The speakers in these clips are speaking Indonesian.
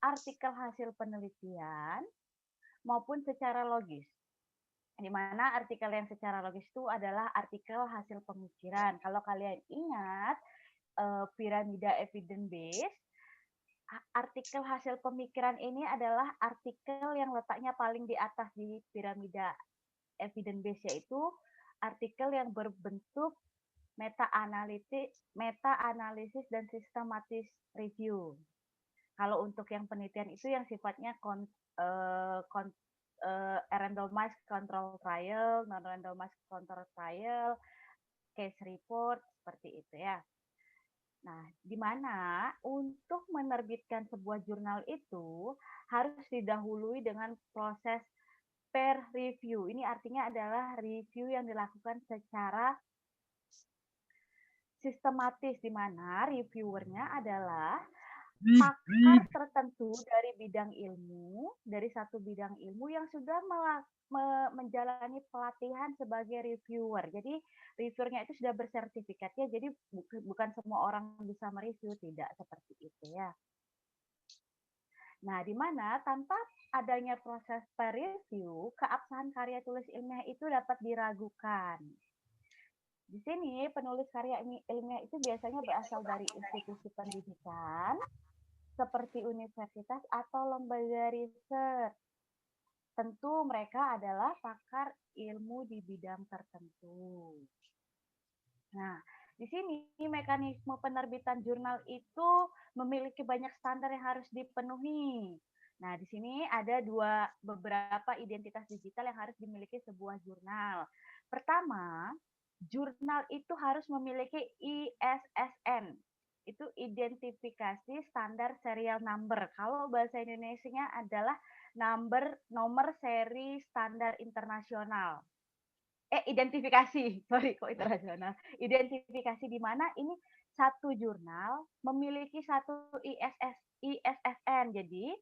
artikel hasil penelitian maupun secara logis. Di mana artikel yang secara logis itu adalah artikel hasil pemikiran. Kalau kalian ingat piramida evidence base, artikel hasil pemikiran ini adalah artikel yang letaknya paling di atas di piramida evidence base, yaitu artikel yang berbentuk meta-analisis dan sistematis review. Kalau untuk yang penelitian itu yang sifatnya randomized control trial, non-randomized control trial, case report, seperti itu ya. Nah, di mana untuk menerbitkan sebuah jurnal itu harus didahului dengan proses peer review. Ini artinya adalah review yang dilakukan secara sistematis, di mana reviewernya adalah pakar tertentu dari bidang ilmu, dari satu bidang ilmu yang sudah menjalani pelatihan sebagai reviewer. Jadi reviewernya itu sudah bersertifikat ya, jadi bukan semua orang bisa mereview, tidak seperti itu ya. Nah, di mana tanpa adanya proses peer review, keabsahan karya tulis ilmiah itu dapat diragukan. Di sini penulis karya ilmiah itu biasanya berasal dari institusi pendidikan, seperti universitas atau lembaga riset. Tentu mereka adalah pakar ilmu di bidang tertentu. Nah, di sini mekanisme penerbitan jurnal itu memiliki banyak standar yang harus dipenuhi. Nah, di sini ada beberapa identitas digital yang harus dimiliki sebuah jurnal. Pertama, jurnal itu harus memiliki ISSN. Itu identifikasi standar serial number. Kalau bahasa Indonesianya adalah nomor seri standar internasional. Identifikasi, sorry kok internasional. Identifikasi di mana ini satu jurnal memiliki satu ISSN. Jadi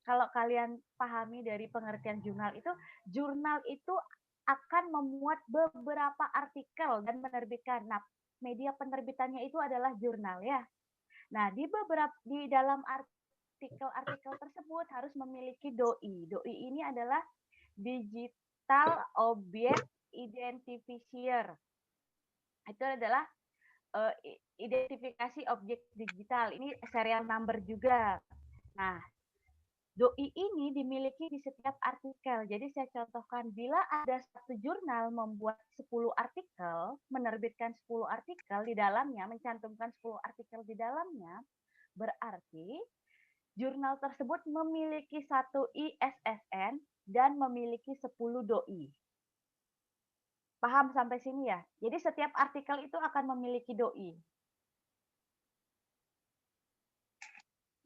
kalau kalian pahami dari pengertian jurnal itu akan memuat beberapa artikel dan menerbitkan. Nah, media penerbitannya itu adalah jurnal ya. Nah, di dalam artikel-artikel tersebut harus memiliki DOI. DOI ini adalah Digital Object Identifier. Itu adalah identifikasi objek digital. Ini serial number juga. Nah, DOI ini dimiliki di setiap artikel. Jadi saya contohkan, bila ada satu jurnal membuat 10 artikel, menerbitkan 10 artikel di dalamnya, mencantumkan 10 artikel di dalamnya, berarti jurnal tersebut memiliki satu ISSN dan memiliki 10 DOI. Paham sampai sini ya? Jadi setiap artikel itu akan memiliki DOI.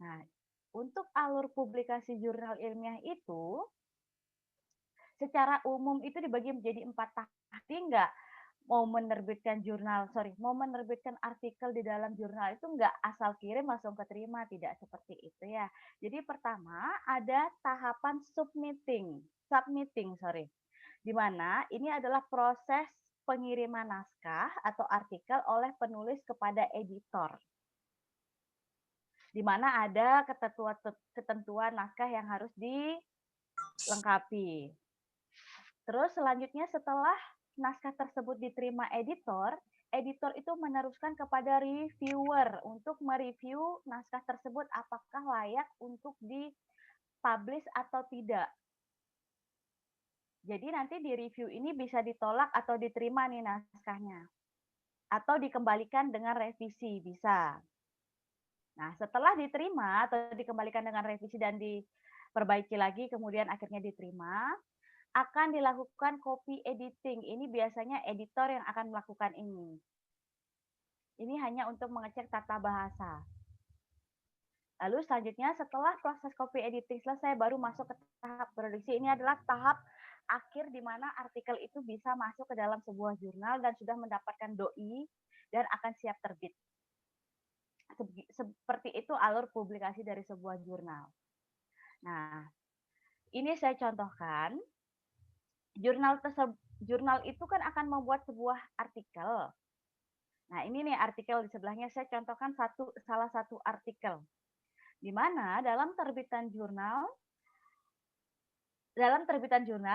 Nah, untuk alur publikasi jurnal ilmiah itu, secara umum itu dibagi menjadi 4 tahap. Enggak mau menerbitkan artikel di dalam jurnal itu enggak asal kirim langsung keterima, tidak seperti itu ya. Jadi pertama ada tahapan submitting, di mana ini adalah proses pengiriman naskah atau artikel oleh penulis kepada editor, di mana ada ketentuan naskah yang harus dilengkapi. Terus selanjutnya setelah naskah tersebut diterima editor itu meneruskan kepada reviewer untuk mereview naskah tersebut apakah layak untuk dipublish atau tidak. Jadi nanti di review ini bisa ditolak atau diterima nih naskahnya. Atau dikembalikan dengan revisi, bisa. Nah, setelah diterima atau dikembalikan dengan revisi dan diperbaiki lagi, kemudian akhirnya diterima, akan dilakukan copy editing. Ini biasanya editor yang akan melakukan ini. Ini hanya untuk mengecek tata bahasa. Lalu selanjutnya setelah proses copy editing selesai baru masuk ke tahap produksi. Ini adalah tahap akhir di mana artikel itu bisa masuk ke dalam sebuah jurnal dan sudah mendapatkan DOI dan akan siap terbit. Seperti itu alur publikasi dari sebuah jurnal. Nah, ini saya contohkan. Jurnal itu kan akan membuat sebuah artikel. Nah, ini nih artikel di sebelahnya saya contohkan salah satu artikel. di mana dalam terbitan jurnal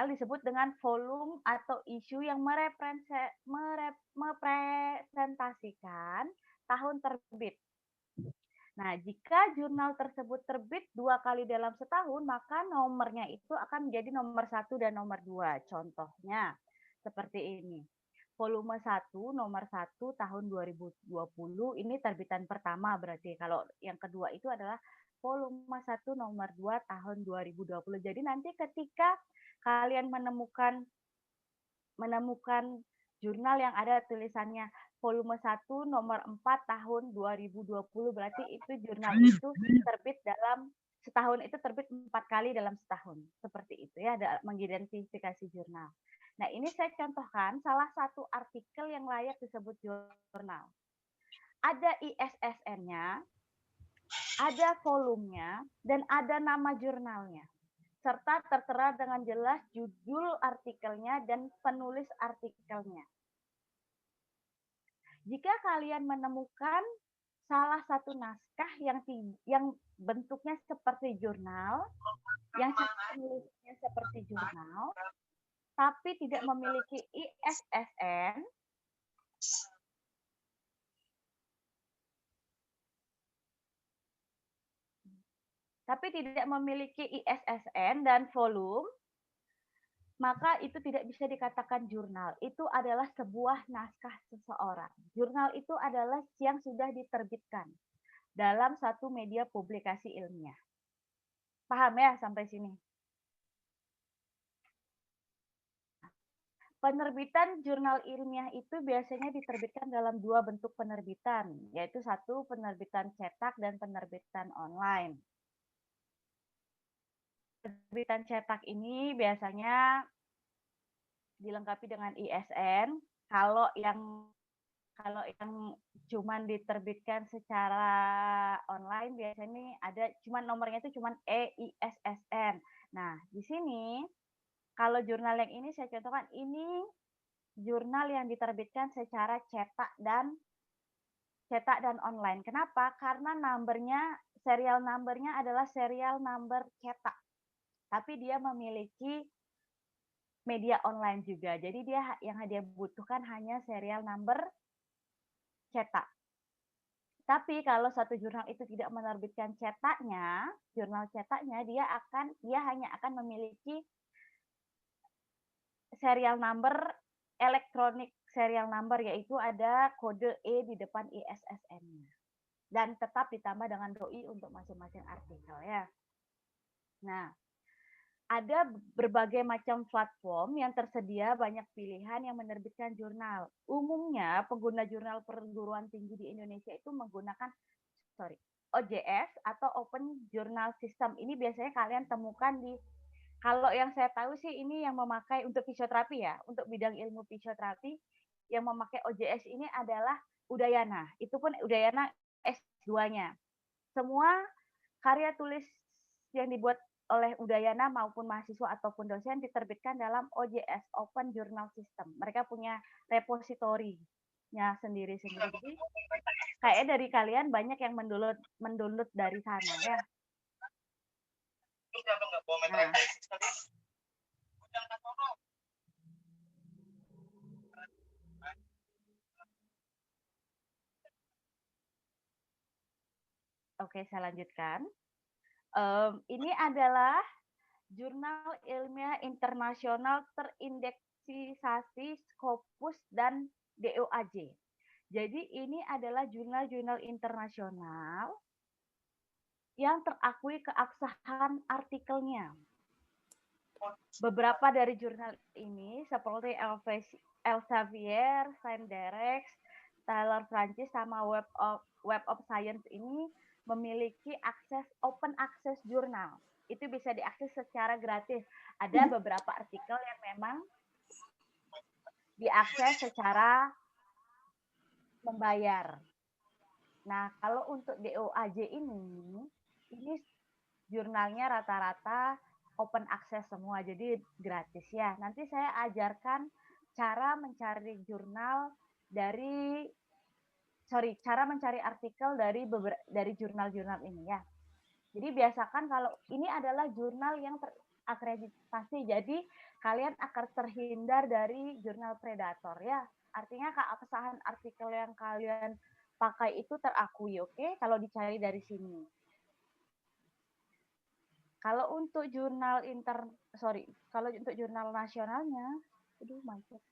disebut dengan volume atau isu yang merepresentasikan tahun terbit. Nah, jika jurnal tersebut terbit 2 kali dalam setahun, maka nomornya itu akan menjadi nomor 1 dan nomor 2. Contohnya seperti ini. Volume 1, nomor 1 tahun 2020, ini terbitan pertama berarti. Kalau yang kedua itu adalah volume 1 nomor 2 tahun 2020. Jadi nanti ketika kalian menemukan jurnal yang ada tulisannya volume 1 nomor 4 tahun 2020, berarti itu jurnal itu terbit dalam setahun, itu terbit 4 kali dalam setahun. Seperti itu ya, mengidentifikasi jurnal. Nah, ini saya contohkan salah satu artikel yang layak disebut jurnal. Ada ISSN-nya, ada volumenya, dan ada nama jurnalnya, serta tertera dengan jelas judul artikelnya dan penulis artikelnya. Jika kalian menemukan salah satu naskah yang bentuknya seperti jurnal, yang penulisnya seperti jurnal, tapi tidak memiliki ISSN, dan volume, maka itu tidak bisa dikatakan jurnal. Itu adalah sebuah naskah seseorang. Jurnal itu adalah yang sudah diterbitkan dalam satu media publikasi ilmiah. Paham ya sampai sini? Penerbitan jurnal ilmiah itu biasanya diterbitkan dalam 2 bentuk penerbitan, yaitu 1 penerbitan cetak dan penerbitan online. Penerbitan cetak ini biasanya dilengkapi dengan ISN. Kalau yang cuman diterbitkan secara online biasanya ada cuman nomornya itu cuman EISSN. Nah, di sini kalau jurnal yang ini saya contohkan, ini jurnal yang diterbitkan secara cetak dan online. Kenapa? Karena serial numbernya adalah serial number cetak. Tapi dia memiliki media online juga. Jadi yang dia butuhkan hanya serial number cetak. Tapi kalau satu jurnal itu tidak menerbitkan cetaknya, jurnal cetaknya, dia hanya akan memiliki serial number elektronik, serial number, yaitu ada kode E di depan ISSN-nya. Dan tetap ditambah dengan doi untuk masing-masing artikel ya. Nah, ada berbagai macam platform yang tersedia banyak pilihan yang menerbitkan jurnal. Umumnya pengguna jurnal perguruan tinggi di Indonesia itu menggunakan OJS atau Open Journal System. Ini biasanya kalian temukan kalau yang saya tahu sih ini yang memakai untuk fisioterapi ya, untuk bidang ilmu fisioterapi yang memakai OJS ini adalah Udayana. Itu pun Udayana S2-nya. Semua karya tulis yang dibuat oleh Udayana maupun mahasiswa ataupun dosen diterbitkan dalam OJS, Open Journal System. Mereka punya repositorinya sendiri-sendiri. Jadi kayak dari kalian banyak yang mendownload dari sana ya. Nah. Oke, saya lanjutkan. Ini adalah jurnal ilmiah internasional terindeksisasi Scopus dan DOAJ. Jadi ini adalah jurnal-jurnal internasional yang terakui keabsahan artikelnya. Beberapa dari jurnal ini seperti Elsevier, Scienderex, Taylor Francis, sama Web of Science ini memiliki open access jurnal. Itu bisa diakses secara gratis. Ada beberapa artikel yang memang diakses secara membayar. Nah, kalau untuk DOAJ ini jurnalnya rata-rata open access semua, jadi gratis ya. Nanti saya ajarkan cara mencari cara mencari artikel dari jurnal-jurnal ini ya. Jadi biasakan kalau ini adalah jurnal yang terakreditasi, jadi kalian akan terhindar dari jurnal predator ya. Artinya keabsahan artikel yang kalian pakai itu terakui, oke? Kalau dicari dari sini. Kalau untuk kalau untuk jurnal nasionalnya, aduh macet.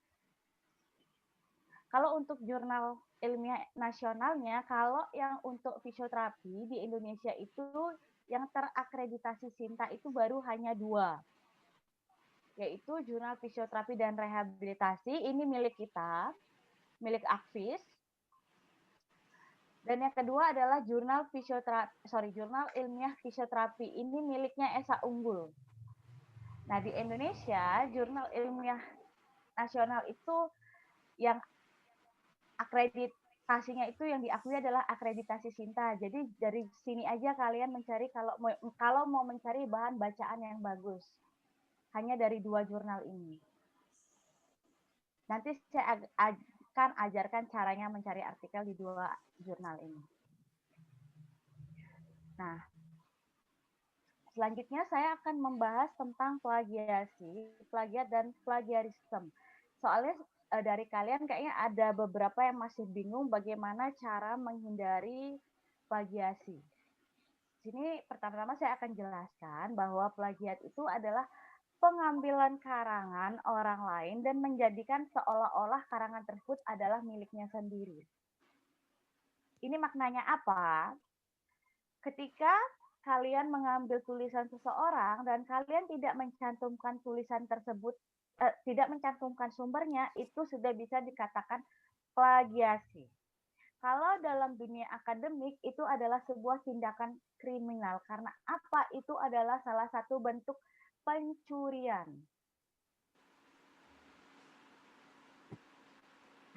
Kalau untuk jurnal ilmiah nasionalnya, kalau yang untuk fisioterapi di Indonesia itu yang terakreditasi SINTA itu baru hanya 2, yaitu Jurnal Fisioterapi dan Rehabilitasi, ini milik kita, milik Akvis. Dan yang kedua adalah Jurnal Ilmiah Fisioterapi, ini miliknya Esa Unggul. Nah, di Indonesia, Jurnal Ilmiah Nasional itu yang akreditasinya itu yang diakui adalah akreditasi SINTA. Jadi dari sini aja kalian mencari kalau mau mencari bahan bacaan yang bagus. Hanya dari 2 jurnal ini. Nanti saya akan ajarkan caranya mencari artikel di 2 jurnal ini. Nah, selanjutnya saya akan membahas tentang plagiat dan plagiarisme. Soalnya dari kalian kayaknya ada beberapa yang masih bingung bagaimana cara menghindari plagiasi. Sini pertama-tama saya akan jelaskan bahwa plagiat itu adalah pengambilan karangan orang lain dan menjadikan seolah-olah karangan tersebut adalah miliknya sendiri. Ini maknanya apa? Ketika kalian mengambil tulisan seseorang dan kalian tidak mencantumkan tulisan tersebut, tidak mencantumkan sumbernya, itu sudah bisa dikatakan plagiasi. Kalau dalam dunia akademik itu adalah sebuah tindakan kriminal karena apa? Itu adalah salah satu bentuk pencurian.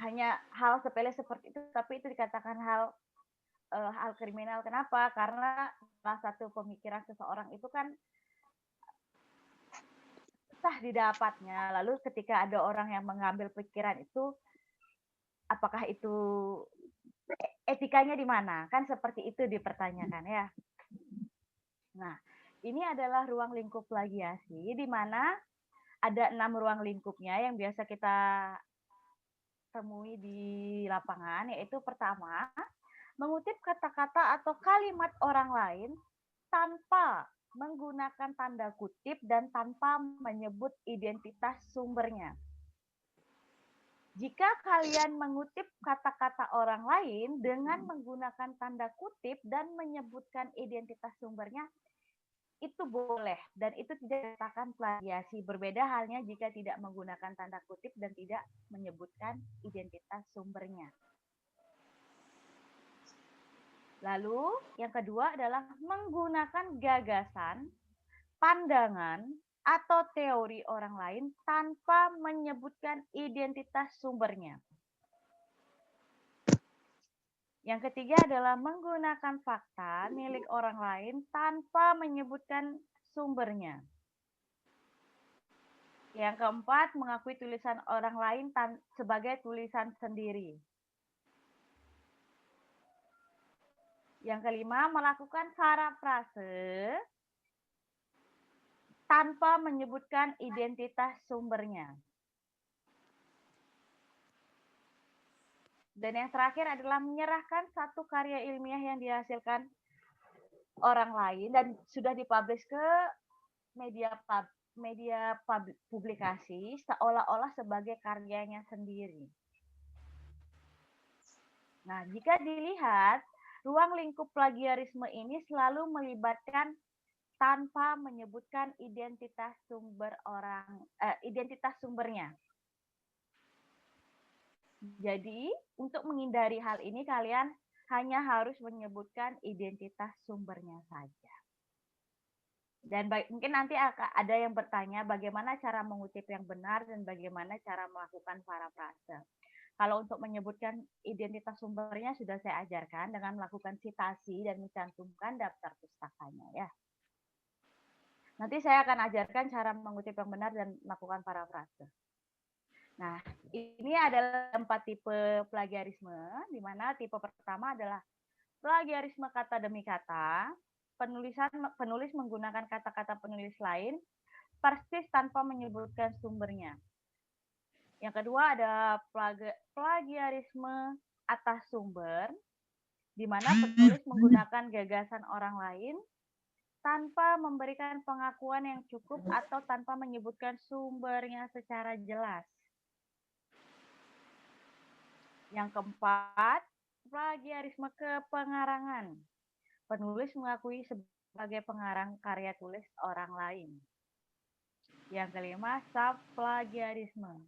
Hanya hal sepele seperti itu, tapi itu dikatakan hal kriminal. Kenapa? Karena salah satu pemikiran seseorang itu kan susah didapatnya. Lalu ketika ada orang yang mengambil pikiran itu, apakah itu etikanya di mana? Kan seperti itu dipertanyakan ya. Nah, ini adalah ruang lingkup plagiasi di mana ada 6 ruang lingkupnya yang biasa kita temui di lapangan, yaitu pertama, mengutip kata-kata atau kalimat orang lain tanpa menggunakan tanda kutip dan tanpa menyebut identitas sumbernya. Jika kalian mengutip kata-kata orang lain dengan menggunakan tanda kutip dan menyebutkan identitas sumbernya, itu boleh dan itu tidak dikatakan plagiasi. Berbeda halnya jika tidak menggunakan tanda kutip dan tidak menyebutkan identitas sumbernya. Lalu yang kedua adalah menggunakan gagasan, pandangan, atau teori orang lain tanpa menyebutkan identitas sumbernya. Yang ketiga adalah menggunakan fakta milik orang lain tanpa menyebutkan sumbernya. Yang keempat, mengakui tulisan orang lain sebagai tulisan sendiri. Yang kelima, melakukan parafrase tanpa menyebutkan identitas sumbernya. Dan yang terakhir adalah menyerahkan satu karya ilmiah yang dihasilkan orang lain dan sudah dipublish ke media publikasi seolah-olah sebagai karyanya sendiri. Nah, jika dilihat, ruang lingkup plagiarisme ini selalu melibatkan tanpa menyebutkan identitas sumbernya. Jadi, untuk menghindari hal ini kalian hanya harus menyebutkan identitas sumbernya saja. Dan mungkin nanti ada yang bertanya bagaimana cara mengutip yang benar dan bagaimana cara melakukan parafrase. Kalau untuk menyebutkan identitas sumbernya sudah saya ajarkan dengan melakukan citasi dan mencantumkan daftar pustakanya ya. Nanti saya akan ajarkan cara mengutip yang benar dan melakukan parafrase. Nah, ini adalah 4 tipe plagiarisme, di mana tipe pertama adalah plagiarisme kata demi kata, penulis menggunakan kata-kata penulis lain persis tanpa menyebutkan sumbernya. Yang kedua ada plagiarisme atas sumber, di mana penulis menggunakan gagasan orang lain tanpa memberikan pengakuan yang cukup atau tanpa menyebutkan sumbernya secara jelas. Yang keempat, plagiarisme kepengarangan. Penulis mengakui sebagai pengarang karya tulis orang lain. Yang kelima, subplagiarisme.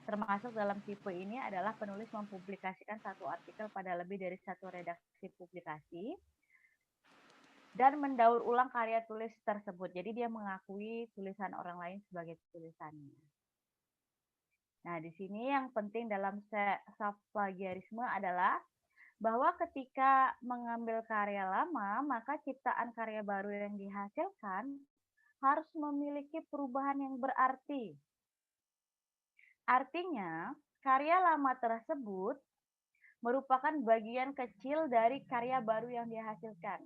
Termasuk dalam tipe ini adalah penulis mempublikasikan satu artikel pada lebih dari satu redaksi publikasi dan mendaur ulang karya tulis tersebut. Jadi dia mengakui tulisan orang lain sebagai tulisannya. Nah, di sini yang penting dalam subplagiarisme adalah bahwa ketika mengambil karya lama, maka ciptaan karya baru yang dihasilkan harus memiliki perubahan yang berarti. Artinya, karya lama tersebut merupakan bagian kecil dari karya baru yang dihasilkan.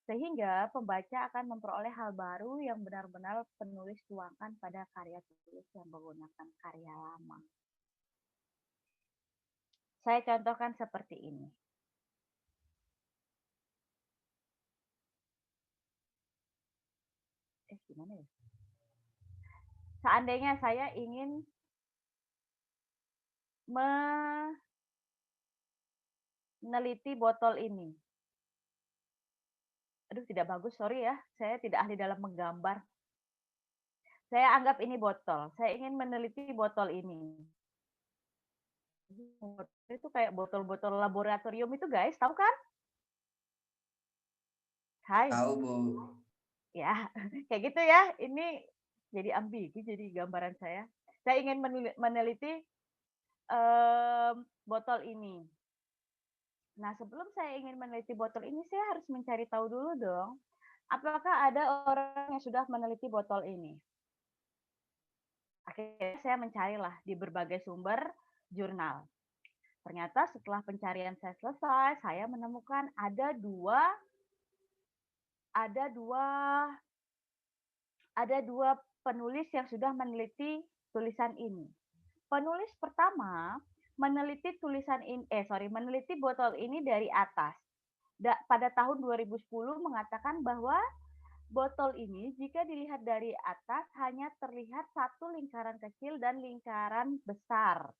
Sehingga pembaca akan memperoleh hal baru yang benar-benar penulis tuangkan pada karya tulis yang menggunakan karya lama. Saya contohkan seperti ini. Gimana ya? Seandainya saya ingin meneliti botol ini. Aduh, tidak bagus, sorry ya. Saya tidak ahli dalam menggambar. Saya anggap ini botol. Saya ingin meneliti botol ini. Itu kayak botol-botol laboratorium itu, guys. Tahu kan? Hai. Tahu, Bu. Ya, kayak gitu ya. Ini jadi ambigu jadi gambaran saya. Saya ingin meneliti botol ini. Nah, sebelum saya ingin meneliti botol ini, saya harus mencari tahu dulu dong, apakah ada orang yang sudah meneliti botol ini. Akhirnya saya mencarilah di berbagai sumber jurnal. Ternyata setelah pencarian saya selesai, saya menemukan ada dua penulis yang sudah meneliti tulisan ini. Penulis pertama meneliti meneliti botol ini dari atas. Pada tahun 2010 mengatakan bahwa botol ini jika dilihat dari atas hanya terlihat satu lingkaran kecil dan lingkaran besar.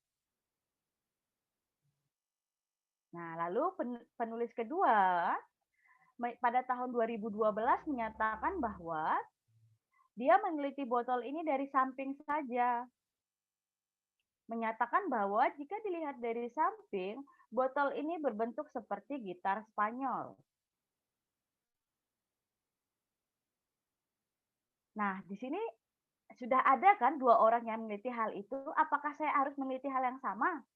Nah, lalu penulis kedua pada tahun 2012 menyatakan bahwa dia meneliti botol ini dari samping saja. Menyatakan bahwa jika dilihat dari samping, botol ini berbentuk seperti gitar Spanyol. Nah, di sini sudah ada kan dua orang yang meneliti hal itu. Apakah saya harus meneliti hal yang sama?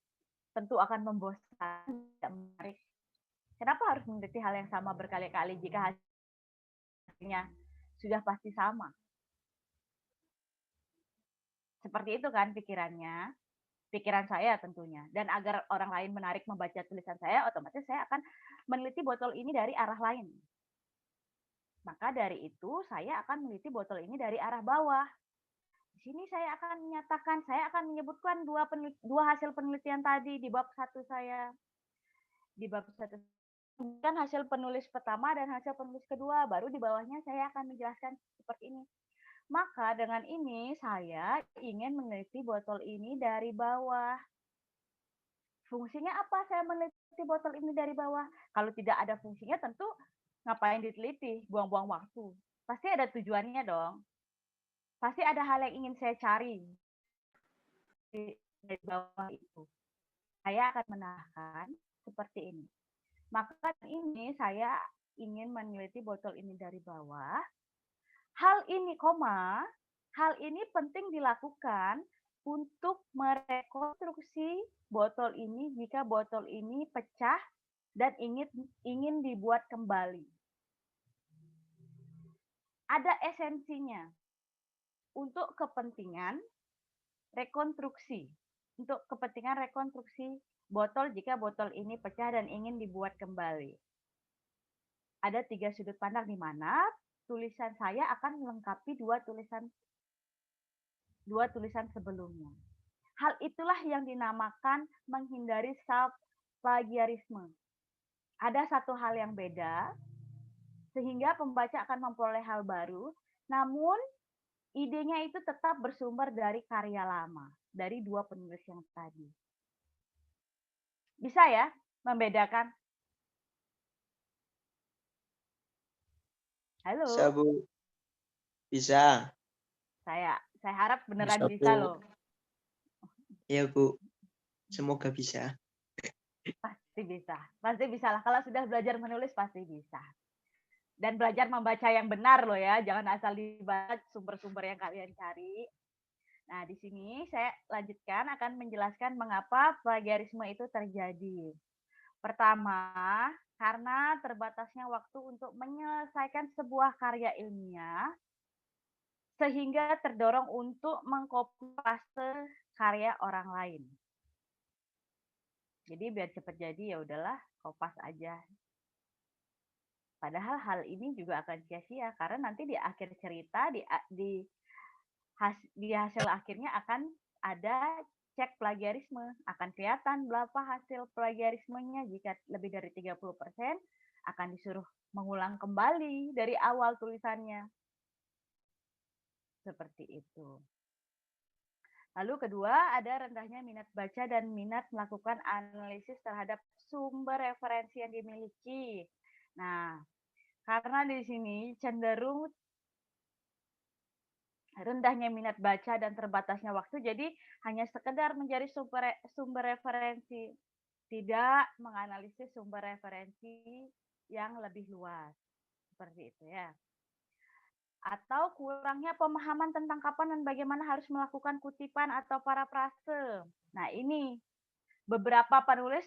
Tentu akan membosankan, tidak menarik. Kenapa harus meneliti hal yang sama berkali-kali jika hasilnya sudah pasti sama? Seperti itu kan pikiran saya tentunya. Dan agar orang lain menarik membaca tulisan saya, otomatis saya akan meneliti botol ini dari arah lain. Maka dari itu saya akan meneliti botol ini dari arah bawah. Di sini saya akan menyebutkan dua hasil penelitian tadi di bab 1 saya. Di bab 1 kan hasil penulis pertama dan hasil penulis kedua, baru di bawahnya saya akan menjelaskan seperti ini. Maka dengan ini saya ingin meneliti botol ini dari bawah. Fungsinya apa saya meneliti botol ini dari bawah? Kalau tidak ada fungsinya tentu ngapain diteliti, buang-buang waktu. Pasti ada tujuannya dong. Pasti ada hal yang ingin saya cari dari bawah itu. Saya akan menahkan seperti ini. Maka ini saya ingin meneliti botol ini dari bawah. Hal ini penting dilakukan untuk merekonstruksi botol ini jika botol ini pecah dan ingin dibuat kembali. Ada esensinya untuk kepentingan rekonstruksi. Untuk kepentingan rekonstruksi botol jika botol ini pecah dan ingin dibuat kembali. ada 3 sudut pandang di mana tulisan saya akan melengkapi dua tulisan sebelumnya. Hal itulah yang dinamakan menghindari self plagiarisme. Ada satu hal yang beda sehingga pembaca akan memperoleh hal baru, namun idenya itu tetap bersumber dari karya lama, dari dua penulis yang tadi. Bisa ya membedakan? Bisa, Halo? Bu. Bisa. Saya harap beneran Bisa, bisa Bu. loh. Ya, Bu. Semoga bisa. Pasti bisa. Pasti bisa lah. Kalau sudah belajar menulis pasti bisa. Dan belajar membaca yang benar loh ya. Jangan asal dibaca sumber-sumber yang kalian cari. Nah, di sini saya lanjutkan akan menjelaskan mengapa plagiarisme itu terjadi. Pertama, karena terbatasnya waktu untuk menyelesaikan sebuah karya ilmiah sehingga terdorong untuk mengkopi-paste karya orang lain. Jadi biar cepat jadi ya udahlah, kopas aja. Padahal hal ini juga akan sia-sia karena nanti di akhir cerita di hasil akhirnya akan ada cek plagiarisme, akan kelihatan berapa hasil plagiarismenya. Jika lebih dari 30% akan disuruh mengulang kembali dari awal tulisannya. Seperti itu. Lalu kedua, ada rendahnya minat baca dan minat melakukan analisis terhadap sumber referensi yang dimiliki. Nah, karena di sini cenderung rendahnya minat baca dan terbatasnya waktu, jadi hanya sekedar mencari sumber referensi, tidak menganalisis sumber referensi yang lebih luas. Seperti itu ya. Atau kurangnya pemahaman tentang kapan dan bagaimana harus melakukan kutipan atau parafrase. Nah, ini beberapa penulis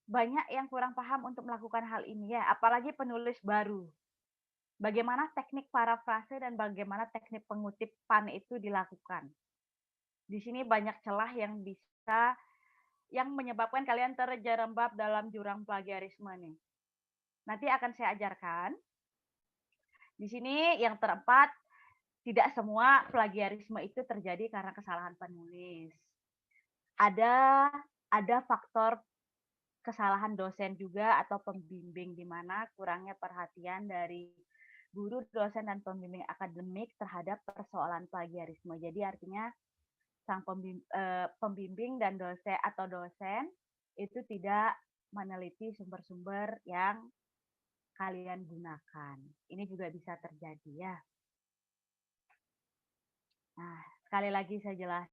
banyak yang kurang paham untuk melakukan hal ini ya, apalagi penulis baru. Bagaimana teknik parafrase dan bagaimana teknik pengutipan itu dilakukan. Di sini banyak celah yang menyebabkan kalian terjerembab dalam jurang plagiarisme nih. Nanti akan saya ajarkan. Di sini yang terempat, tidak semua plagiarisme itu terjadi karena kesalahan penulis. Ada faktor kesalahan dosen juga atau pembimbing di mana kurangnya perhatian dari guru, dosen, dan pembimbing akademik terhadap persoalan plagiarisme. Jadi artinya sang pembimbing dan dosen itu tidak meneliti sumber-sumber yang kalian gunakan. Ini juga bisa terjadi ya. Nah, sekali lagi saya jelaskan.